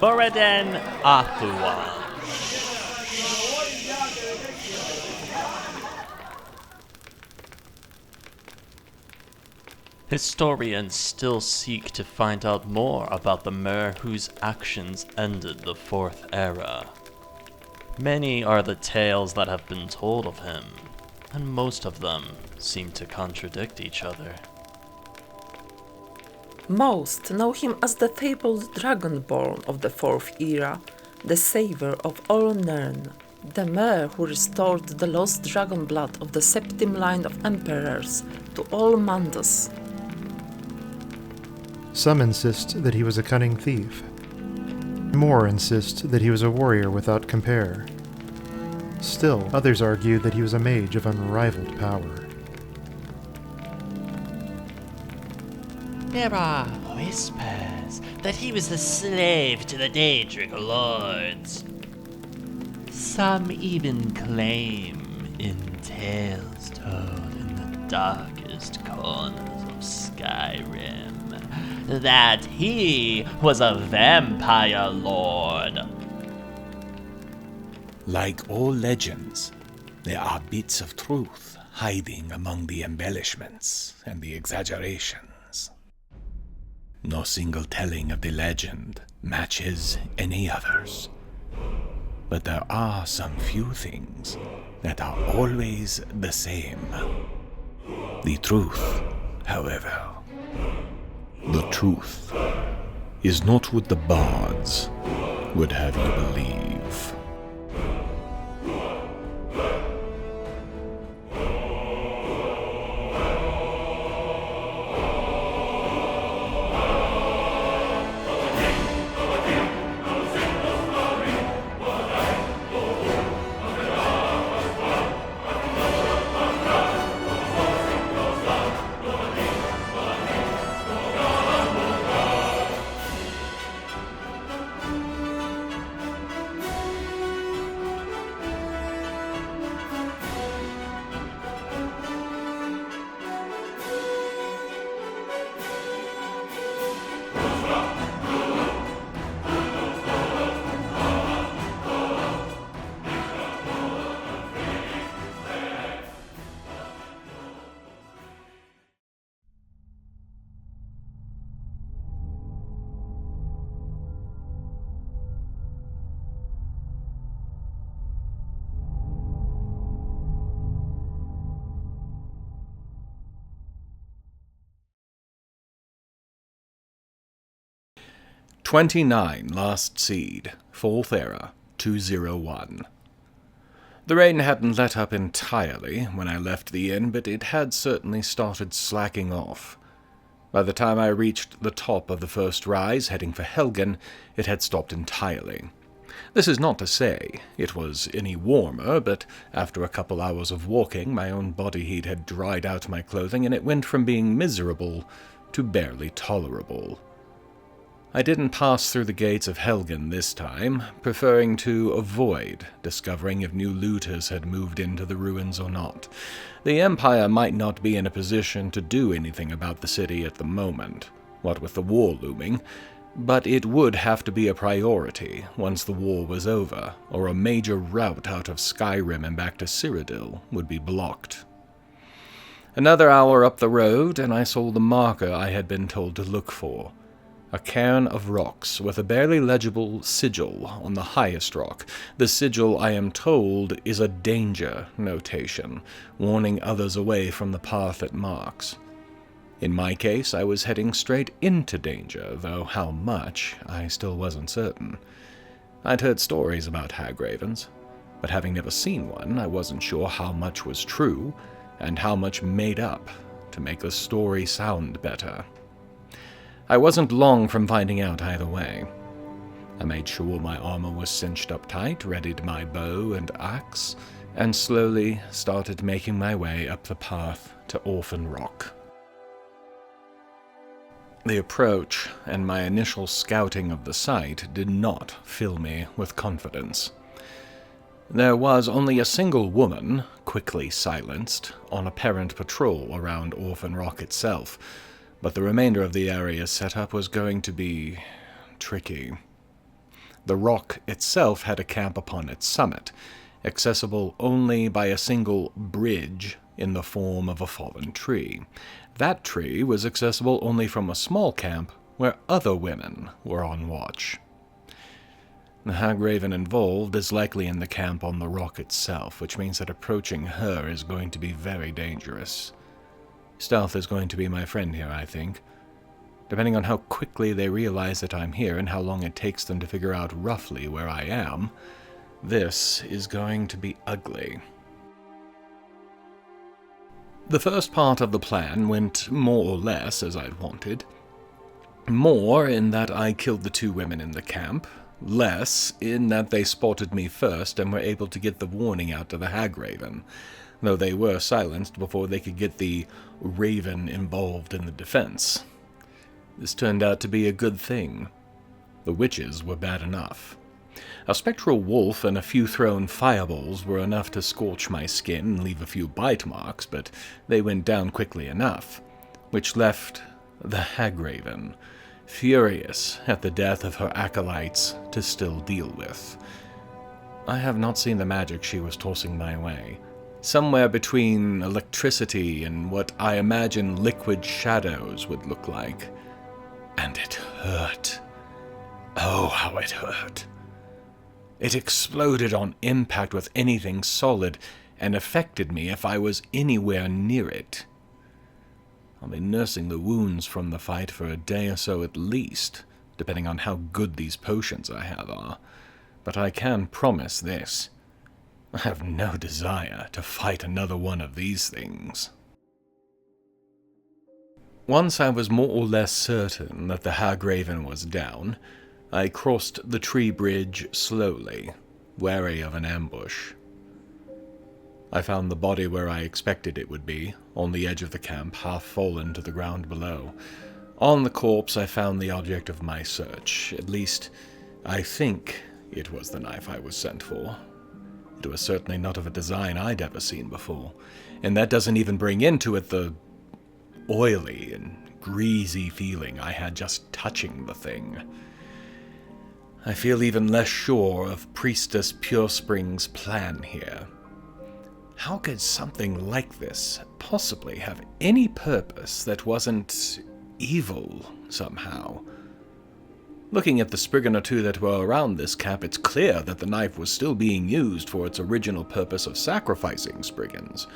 Moriden Athluan. Historians still seek to find out more about the mer whose actions ended the Fourth Era. Many are the tales that have been told of him, and most of them seem to contradict each other. Most know him as the fabled Dragonborn of the Fourth Era, the savior of all Nirn, the mer who restored the lost dragon blood of the Septim line of emperors to all Mandus. Some insist that he was a cunning thief. More insist that he was a warrior without compare. Still, others argue that he was a mage of unrivaled power. There are whispers that he was the slave to the Daedric lords. Some even claim, in tales told in the darkest corners of Skyrim, that he was a vampire lord. Like all legends, there are bits of truth hiding among the embellishments and the exaggerations. No single telling of the legend matches any others. But there are some few things that are always the same. The truth, however, the truth is not what the bards would have you believe. "29 Last Seed, 4th Era, 201. The rain hadn't let up entirely when I left the inn, but it had certainly started slacking off. By the time I reached the top of the first rise, heading for Helgen, it had stopped entirely. This is not to say it was any warmer, but after a couple hours of walking, my own body heat had dried out my clothing, and it went from being miserable to barely tolerable. I didn't pass through the gates of Helgen this time, preferring to avoid discovering if new looters had moved into the ruins or not. The Empire might not be in a position to do anything about the city at the moment, what with the war looming, but it would have to be a priority once the war was over, or a major route out of Skyrim and back to Cyrodiil would be blocked. Another hour up the road, and I saw the marker I had been told to look for. A cairn of rocks with a barely legible sigil on the highest rock. The sigil, I am told, is a danger notation, warning others away from the path it marks. In my case, I was heading straight into danger, though how much, I still wasn't certain. I'd heard stories about hag-ravens, but having never seen one, I wasn't sure how much was true, and how much made up to make the story sound better. I wasn't long from finding out either way. I made sure my armor was cinched up tight, readied my bow and axe, and slowly started making my way up the path to Orphan Rock. The approach and my initial scouting of the site did not fill me with confidence. There was only a single woman, quickly silenced, on apparent patrol around Orphan Rock itself, but the remainder of the area's setup was going to be tricky. The rock itself had a camp upon its summit, accessible only by a single bridge in the form of a fallen tree. That tree was accessible only from a small camp where other women were on watch. The Hagraven involved is likely in the camp on the rock itself, which means that approaching her is going to be very dangerous. Stealth is going to be my friend here, I think. Depending on how quickly they realize that I'm here and how long it takes them to figure out roughly where I am, this is going to be ugly. The first part of the plan went more or less as I'd wanted. More in that I killed the 2 women in the camp, less in that they spotted me first and were able to get the warning out to the Hagraven, though they were silenced before they could get the Raven involved in the defense. This turned out to be a good thing. The witches were bad enough. A spectral wolf and a few thrown fireballs were enough to scorch my skin and leave a few bite marks, but they went down quickly enough, which left the Hagraven, furious at the death of her acolytes, to still deal with. I have not seen the magic she was tossing my way. Somewhere between electricity and what I imagine liquid shadows would look like. And it hurt. Oh, how it hurt. It exploded on impact with anything solid and affected me if I was anywhere near it. I'll be nursing the wounds from the fight for a day or so at least, depending on how good these potions I have are. But I can promise this. I have no desire to fight another one of these things. Once I was more or less certain that the Hagraven was down, I crossed the tree bridge slowly, wary of an ambush. I found the body where I expected it would be, on the edge of the camp, half fallen to the ground below. On the corpse I found the object of my search. At least, I think it was the knife I was sent for. It was certainly not of a design I'd ever seen before, and that doesn't even bring into it the oily and greasy feeling I had just touching the thing. I feel even less sure of Priestess Purespring's plan here. How could something like this possibly have any purpose that wasn't evil somehow? Looking at the Spriggan or 2 that were around this camp, it's clear that the knife was still being used for its original purpose of sacrificing Spriggans.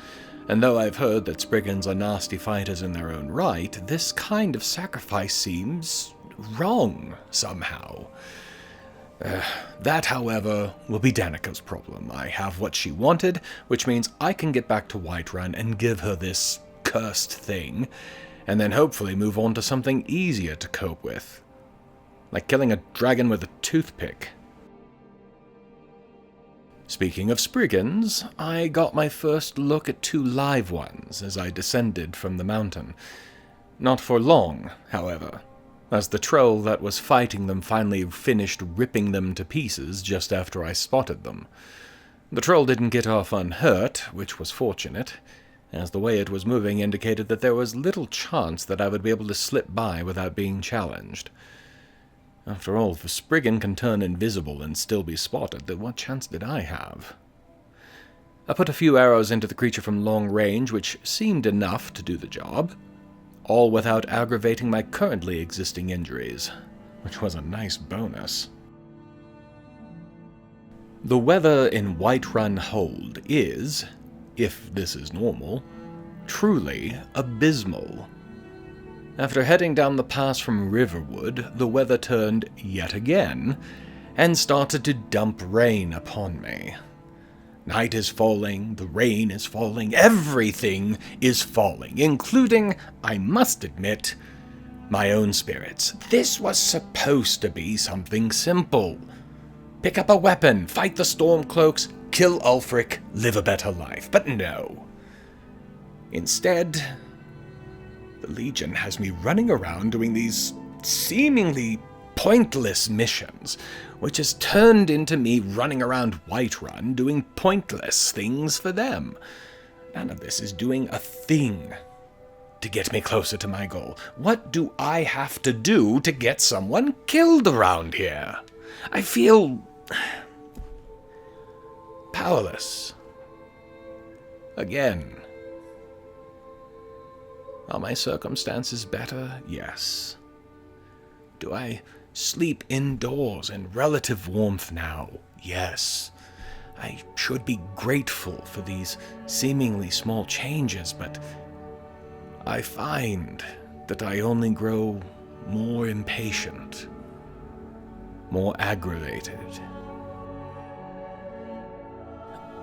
And though I've heard that Spriggans are nasty fighters in their own right, this kind of sacrifice seems wrong somehow. That, however, will be Danica's problem. I have what she wanted, which means I can get back to Whiterun and give her this cursed thing, and then hopefully move on to something easier to cope with. Like killing a dragon with a toothpick. Speaking of Spriggans, I got my first look at 2 live ones as I descended from the mountain. Not for long, however, as the troll that was fighting them finally finished ripping them to pieces just after I spotted them. The troll didn't get off unhurt, which was fortunate, as the way it was moving indicated that there was little chance that I would be able to slip by without being challenged. After all, if a Spriggan can turn invisible and still be spotted, then what chance did I have? I put a few arrows into the creature from long range, which seemed enough to do the job, all without aggravating my currently existing injuries, which was a nice bonus. The weather in Whiterun Hold is, if this is normal, truly abysmal. After heading down the pass from Riverwood, the weather turned yet again, and started to dump rain upon me. Night is falling, the rain is falling, everything is falling, including, I must admit, my own spirits. This was supposed to be something simple. Pick up a weapon, fight the Stormcloaks, kill Ulfric, live a better life. But no. Instead, the Legion has me running around doing these seemingly pointless missions, which has turned into me running around Whiterun doing pointless things for them. None of this is doing a thing to get me closer to my goal. What do I have to do to get someone killed around here? I feel powerless. Again. Are my circumstances better? Yes. Do I sleep indoors in relative warmth now? Yes. I should be grateful for these seemingly small changes, but I find that I only grow more impatient, more aggravated.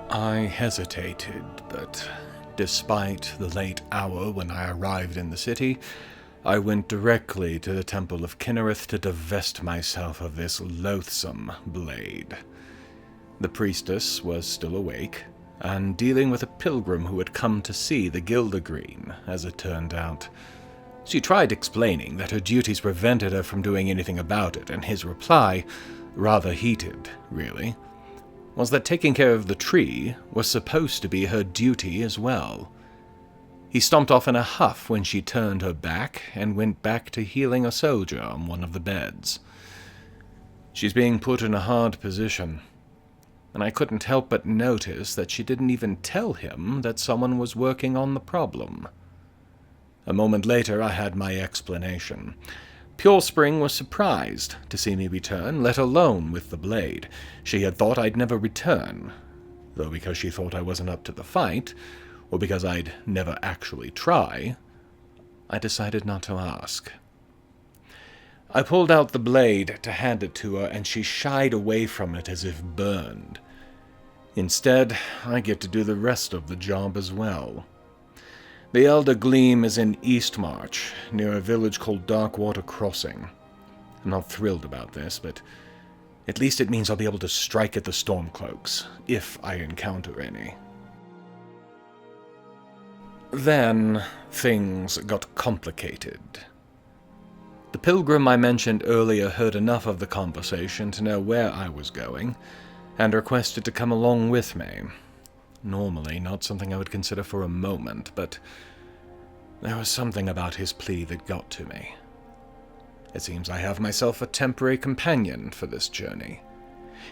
I hesitated, but despite the late hour when I arrived in the city, I went directly to the Temple of Kinnereth to divest myself of this loathsome blade. The priestess was still awake, and dealing with a pilgrim who had come to see the Gildergreen, as it turned out. She tried explaining that her duties prevented her from doing anything about it, and his reply, rather heated, really, was that taking care of the tree was supposed to be her duty as well. He stomped off in a huff when she turned her back and went back to healing a soldier on one of the beds. She's being put in a hard position, and I couldn't help but notice that she didn't even tell him that someone was working on the problem. A moment later I had my explanation. Pure Spring was surprised to see me return, let alone with the blade. She had thought I'd never return, though because she thought I wasn't up to the fight, or because I'd never actually try, I decided not to ask. I pulled out the blade to hand it to her, and she shied away from it as if burned. Instead, I get to do the rest of the job as well. The Elder Gleam is in Eastmarch, near a village called Darkwater Crossing. I'm not thrilled about this, but at least it means I'll be able to strike at the Stormcloaks, if I encounter any. Then, things got complicated. The pilgrim I mentioned earlier heard enough of the conversation to know where I was going, and requested to come along with me. Normally not something I would consider for a moment, but there was something about his plea that got to me. It seems I have myself a temporary companion for this journey.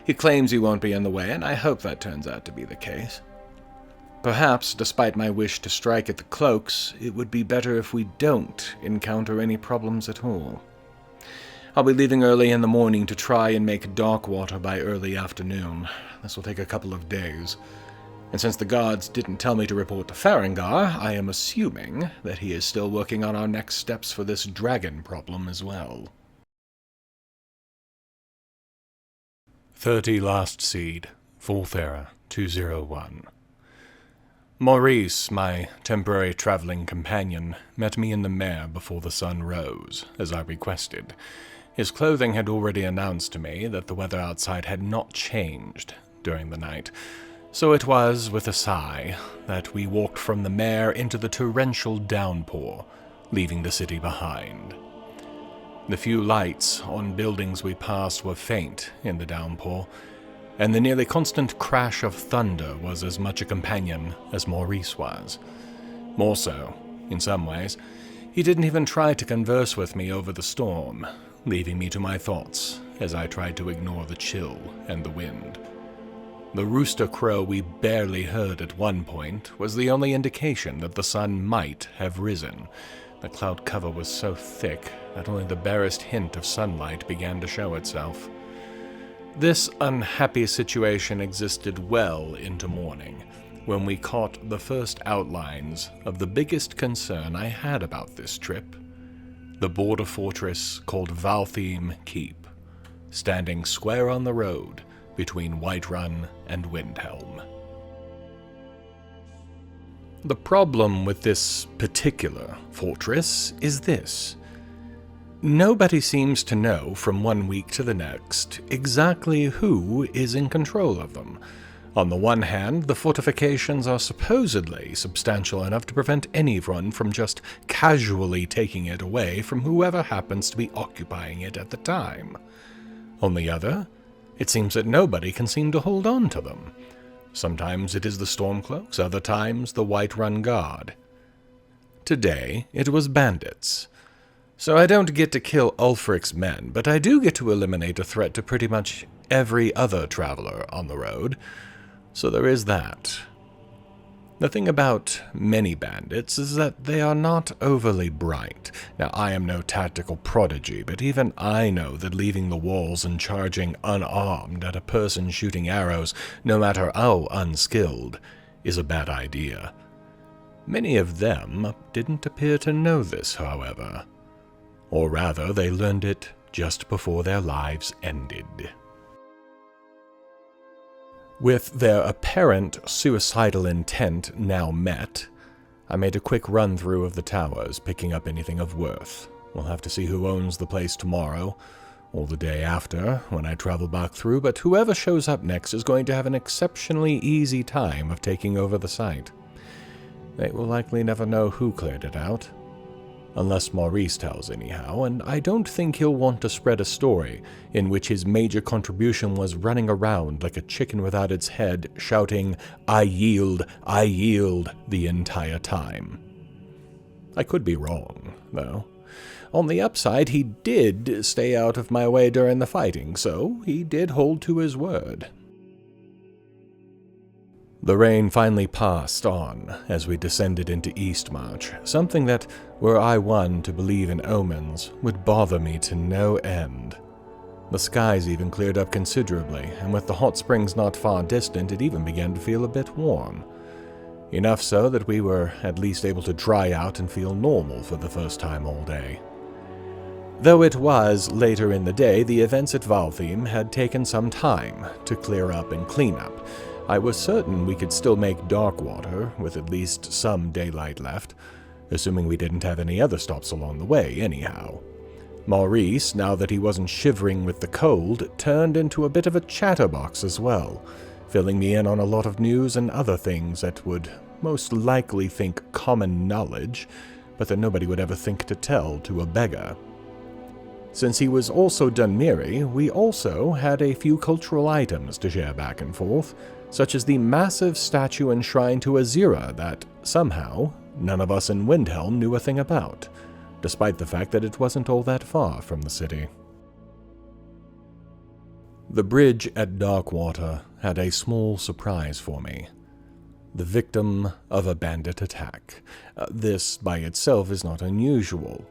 He claims he won't be in the way, and I hope that turns out to be the case. Perhaps, despite my wish to strike at the cloaks, it would be better if we don't encounter any problems at all. I'll be leaving early in the morning to try and make Darkwater by early afternoon. This will take a couple of days. And since the guards didn't tell me to report to Farengar, I am assuming that he is still working on our next steps for this dragon problem as well. 30 Last Seed, 4th Era, 201. Maurice, my temporary traveling companion, met me in the mare before the sun rose, as I requested. His clothing had already announced to me that the weather outside had not changed during the night, so it was with a sigh that we walked from the mare into the torrential downpour, leaving the city behind. The few lights on buildings we passed were faint in the downpour, and the nearly constant crash of thunder was as much a companion as Maurice was. More so, in some ways. He didn't even try to converse with me over the storm, leaving me to my thoughts as I tried to ignore the chill and the wind. The rooster crow we barely heard at one point was the only indication that the sun might have risen. The cloud cover was so thick that only the barest hint of sunlight began to show itself. This unhappy situation existed well into morning, when we caught the first outlines of the biggest concern I had about this trip. The border fortress called Valtheme Keep, standing square on the road between Whiterun and Windhelm. The problem with this particular fortress is this. Nobody seems to know from one week to the next exactly who is in control of them. On the one hand, the fortifications are supposedly substantial enough to prevent anyone from just casually taking it away from whoever happens to be occupying it at the time. On the other, it seems that nobody can seem to hold on to them. Sometimes it is the Stormcloaks, other times the Whiterun Guard. Today, it was bandits. So I don't get to kill Ulfric's men, but I do get to eliminate a threat to pretty much every other traveler on the road. So there is that. The thing about many bandits is that they are not overly bright. Now, I am no tactical prodigy, but even I know that leaving the walls and charging unarmed at a person shooting arrows, no matter how unskilled, is a bad idea. Many of them didn't appear to know this, however. Or rather, they learned it just before their lives ended. With their apparent suicidal intent now met, I made a quick run-through of the towers, picking up anything of worth. We'll have to see who owns the place tomorrow, or the day after, when I travel back through, but whoever shows up next is going to have an exceptionally easy time of taking over the site. They will likely never know who cleared it out. Unless Maurice tells anyhow, and I don't think he'll want to spread a story in which his major contribution was running around like a chicken without its head, shouting, I yield, the entire time. I could be wrong, though. On the upside, he did stay out of my way during the fighting, so he did hold to his word. The rain finally passed on as we descended into Eastmarch, something that, were I one to believe in omens, would bother me to no end. The skies even cleared up considerably, and with the hot springs not far distant, it even began to feel a bit warm. Enough so that we were at least able to dry out and feel normal for the first time all day. Though it was later in the day, the events at Valtheme had taken some time to clear up and clean up. I was certain we could still make Darkwater, with at least some daylight left, assuming we didn't have any other stops along the way anyhow. Maurice, now that he wasn't shivering with the cold, turned into a bit of a chatterbox as well, filling me in on a lot of news and other things that would most likely think common knowledge, but that nobody would ever think to tell to a beggar. Since he was also dunmeri, we also had a few cultural items to share back and forth, such as the massive statue and shrine to Azira that, somehow, none of us in Windhelm knew a thing about, despite the fact that it wasn't all that far from the city. The bridge at Darkwater had a small surprise for me. The victim of a bandit attack. This, by itself, is not unusual.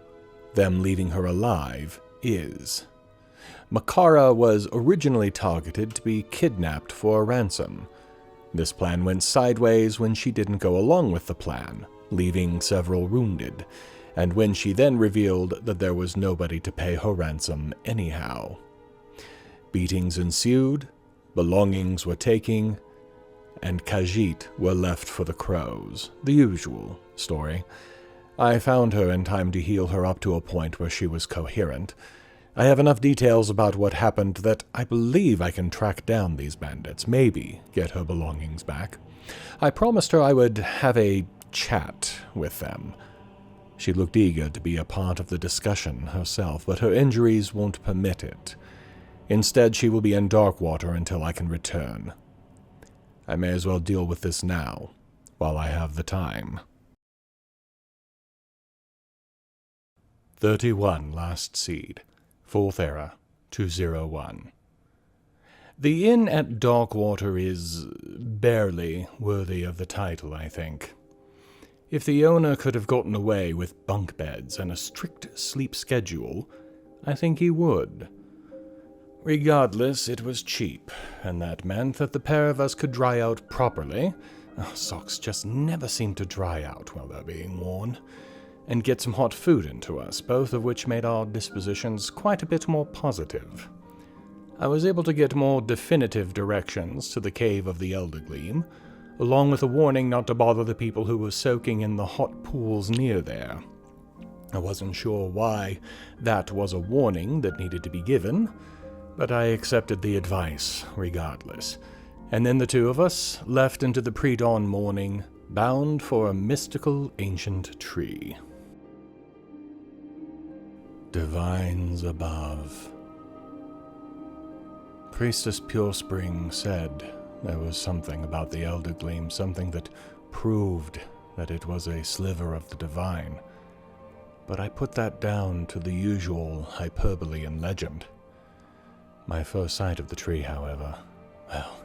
Them leaving her alive is. Makara was originally targeted to be kidnapped for a ransom. This plan went sideways when she didn't go along with the plan, leaving several wounded, and when she then revealed that there was nobody to pay her ransom anyhow. Beatings ensued, belongings were taken, and Khajiit were left for the crows, the usual story. I found her in time to heal her up to a point where she was coherent. I have enough details about what happened that I believe I can track down these bandits, maybe get her belongings back. I promised her I would have a chat with them. She looked eager to be a part of the discussion herself, but her injuries won't permit it. Instead, she will be in Darkwater until I can return. I may as well deal with this now, while I have the time. 31 Last Seed, 4th Era, 201. The inn at Darkwater is barely worthy of the title, I think. If the owner could have gotten away with bunk beds and a strict sleep schedule, I think he would. Regardless, it was cheap, and that meant that the pair of us could dry out properly. Socks just never seem to dry out while they're being worn. And get some hot food into us, both of which made our dispositions quite a bit more positive. I was able to get more definitive directions to the Cave of the Eldergleam, along with a warning not to bother the people who were soaking in the hot pools near there. I wasn't sure why that was a warning that needed to be given, but I accepted the advice regardless. And then the two of us left into the pre-dawn morning, bound for a mystical ancient tree. Divines above. Priestess Purespring said there was something about the Eldergleam, something that proved that it was a sliver of the divine. but I put that down to the usual hyperbole and legend. My first sight of the tree, however, well,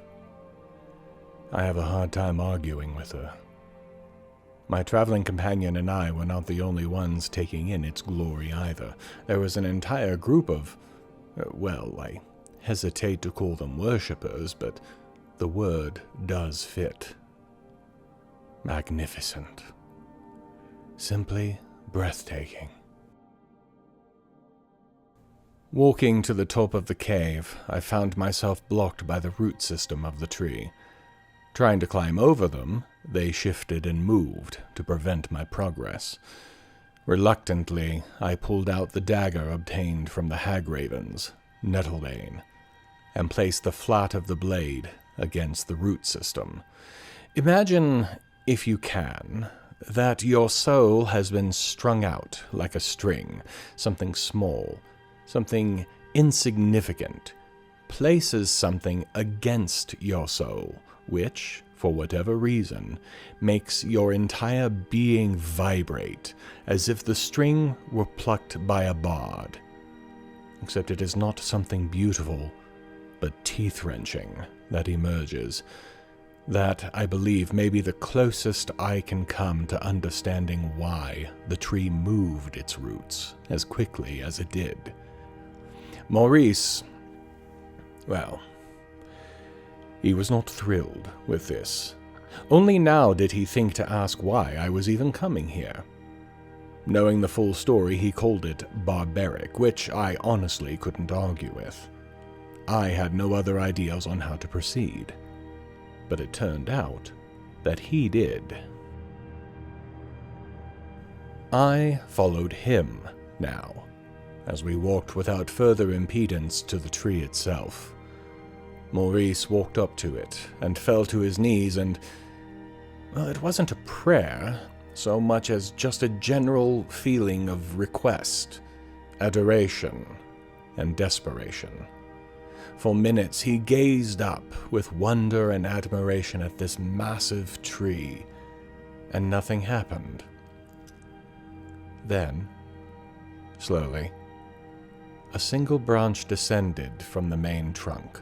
I have a hard time arguing with her. My traveling companion and I were not the only ones taking in its glory either. There was an entire group of, well, I hesitate to call them worshippers, but the word does fit. Magnificent. Simply breathtaking. Walking to the top of the cave, I found myself blocked by the root system of the tree. Trying to climb over them, they shifted and moved to prevent my progress. Reluctantly, I pulled out the dagger obtained from the hag-ravens, Nettlebane, and placed the flat of the blade against the root system. Imagine, if you can, that your soul has been strung out like a string, something small, something insignificant, places something against your soul, which, for whatever reason, makes your entire being vibrate, as if the string were plucked by a bard. Except it is not something beautiful, but teeth-wrenching that emerges. That, I believe, may be the closest I can come to understanding why the tree moved its roots as quickly as it did. Maurice, well, he was not thrilled with this. Only now did he think to ask why I was even coming here. Knowing the full story, he called it barbaric, which I honestly couldn't argue with. I had no other ideas on how to proceed. But it turned out that he did. I followed him now, as we walked without further impedance to the tree itself. Maurice walked up to it and fell to his knees and, well, it wasn't a prayer so much as just a general feeling of request, adoration, and desperation. For minutes he gazed up with wonder and admiration at this massive tree, and nothing happened. Then, slowly, a single branch descended from the main trunk.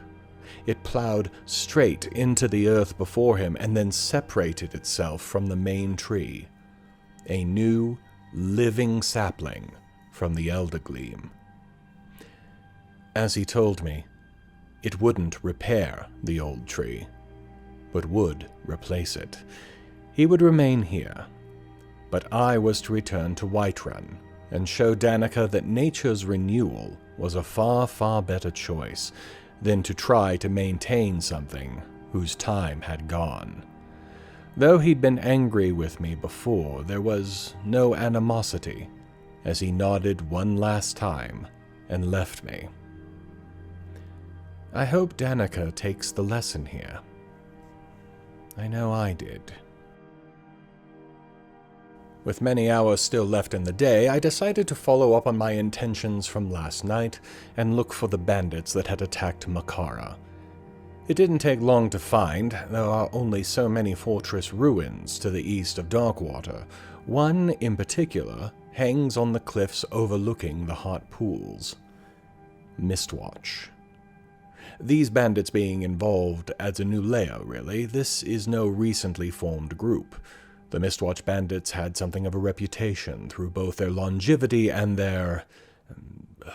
It plowed straight into the earth before him and then separated itself from the main tree. A new, living sapling from the Elder Gleam. As he told me, it wouldn't repair the old tree, but would replace it. He would remain here, but I was to return to Whiterun and show Danica that nature's renewal was a far, far better choice than to try to maintain something whose time had gone. Though he'd been angry with me before, there was no animosity, as he nodded one last time and left me. I hope Danica takes the lesson here. I know I did. With many hours still left in the day, I decided to follow up on my intentions from last night and look for the bandits that had attacked Makara. It didn't take long to find. There are only so many fortress ruins to the east of Darkwater. One, in particular, hangs on the cliffs overlooking the hot pools. Mistwatch. These bandits being involved adds a new layer, really. This is no recently formed group. The Mistwatch bandits had something of a reputation through both their longevity and their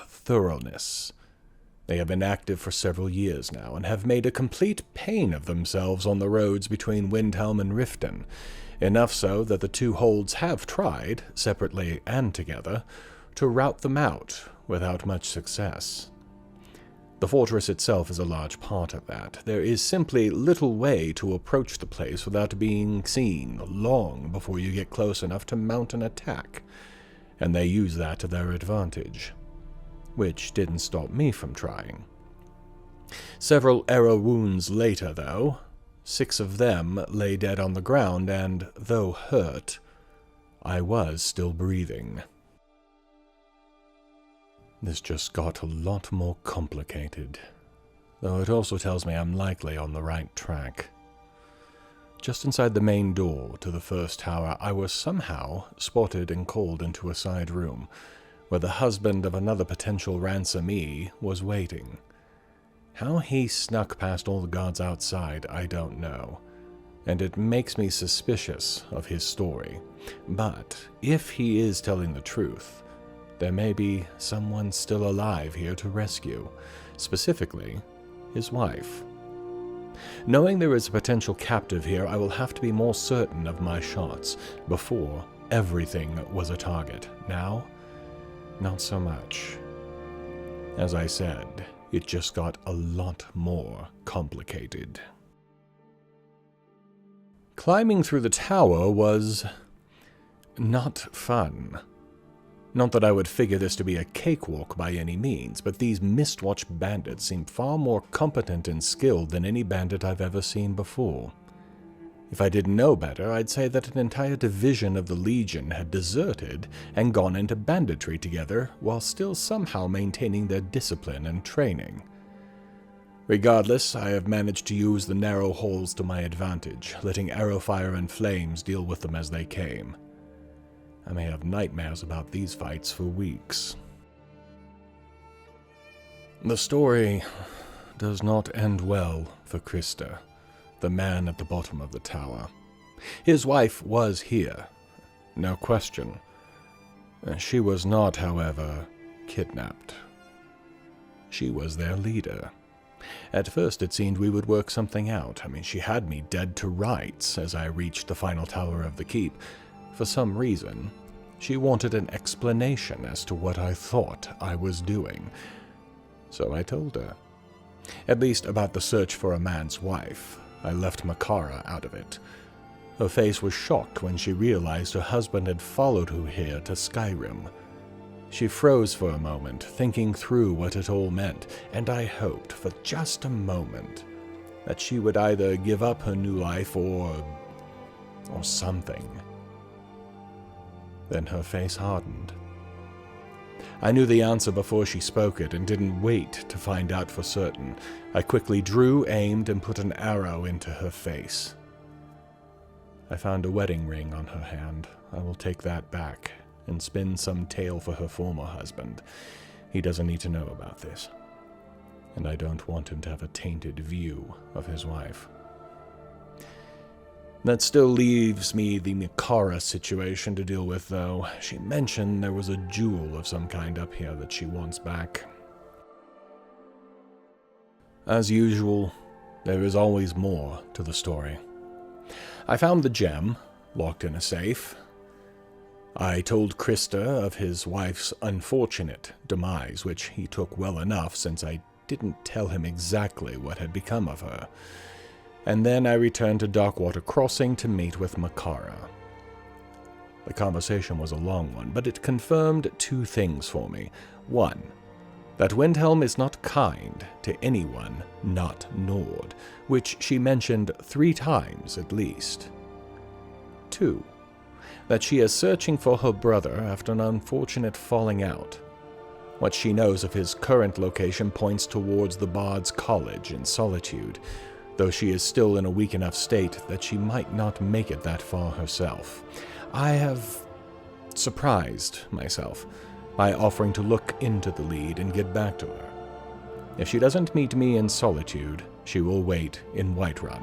thoroughness. They have been active for several years now, and have made a complete pain of themselves on the roads between Windhelm and Riften, enough so that the two holds have tried, separately and together, to rout them out without much success. The fortress itself is a large part of that. There is simply little way to approach the place without being seen long before you get close enough to mount an attack, and they use that to their advantage, which didn't stop me from trying. Several arrow wounds later, though, 6 of them lay dead on the ground, and, though hurt, I was still breathing. This just got a lot more complicated, though it also tells me I'm likely on the right track. just inside the main door to the first tower, I was somehow spotted and called into a side room, where the husband of another potential ransomee was waiting. How he snuck past all the guards outside, I don't know, and it makes me suspicious of his story. But if he is telling the truth, there may be someone still alive here to rescue, specifically his wife. Knowing there is a potential captive here, I will have to be more certain of my shots. Before, everything was a target. Now, not so much. As I said, it just got a lot more complicated. Climbing through the tower was not fun. Not that I would figure this to be a cakewalk by any means, but these Mistwatch bandits seem far more competent and skilled than any bandit I've ever seen before. If I didn't know better, I'd say that an entire division of the Legion had deserted and gone into banditry together, while still somehow maintaining their discipline and training. Regardless, I have managed to use the narrow halls to my advantage, letting arrow fire and flames deal with them as they came. I may have nightmares about these fights for weeks. The story does not end well for Krista, the man at the bottom of the tower. His wife was here, no question. She was not, however, kidnapped. She was their leader. At first it seemed we would work something out. She had me dead to rights as I reached the final tower of the keep. For some reason, she wanted an explanation as to what I thought I was doing. So I told her. At least about the search for a man's wife. I left Makara out of it. Her face was shocked when she realized her husband had followed her here to Skyrim. She froze for a moment, thinking through what it all meant, and I hoped for just a moment that she would either give up her new life or something. Then her face hardened. I knew the answer before she spoke it and didn't wait to find out for certain. I quickly drew, aimed, and put an arrow into her face. I found a wedding ring on her hand. I will take that back and spin some tale for her former husband. He doesn't need to know about this. And I don't want him to have a tainted view of his wife. That still leaves me the Makara situation to deal with, though. She mentioned there was a jewel of some kind up here that she wants back. As usual, there is always more to the story. I found the gem, locked in a safe. I told Krista of his wife's unfortunate demise, which he took well enough since I didn't tell him exactly what had become of her. And then I returned to Darkwater Crossing to meet with Makara. The conversation was a long one, but it confirmed two things for me. One, that Windhelm is not kind to anyone not Nord, which she mentioned 3 times at least. 2, that she is searching for her brother after an unfortunate falling out. What she knows of his current location points towards the Bard's College in Solitude, though she is still in a weak enough state that she might not make it that far herself. I have surprised myself by offering to look into the lead and get back to her. If she doesn't meet me in Solitude, she will wait in Whiterun.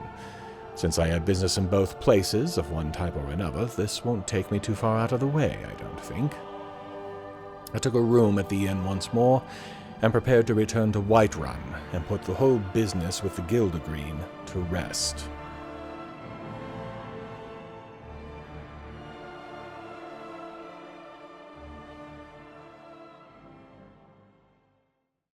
Since I have business in both places, of one type or another, this won't take me too far out of the way, I don't think. I took a room at the inn once more, and prepared to return to Whiterun and put the whole business with the Gildergreen to rest.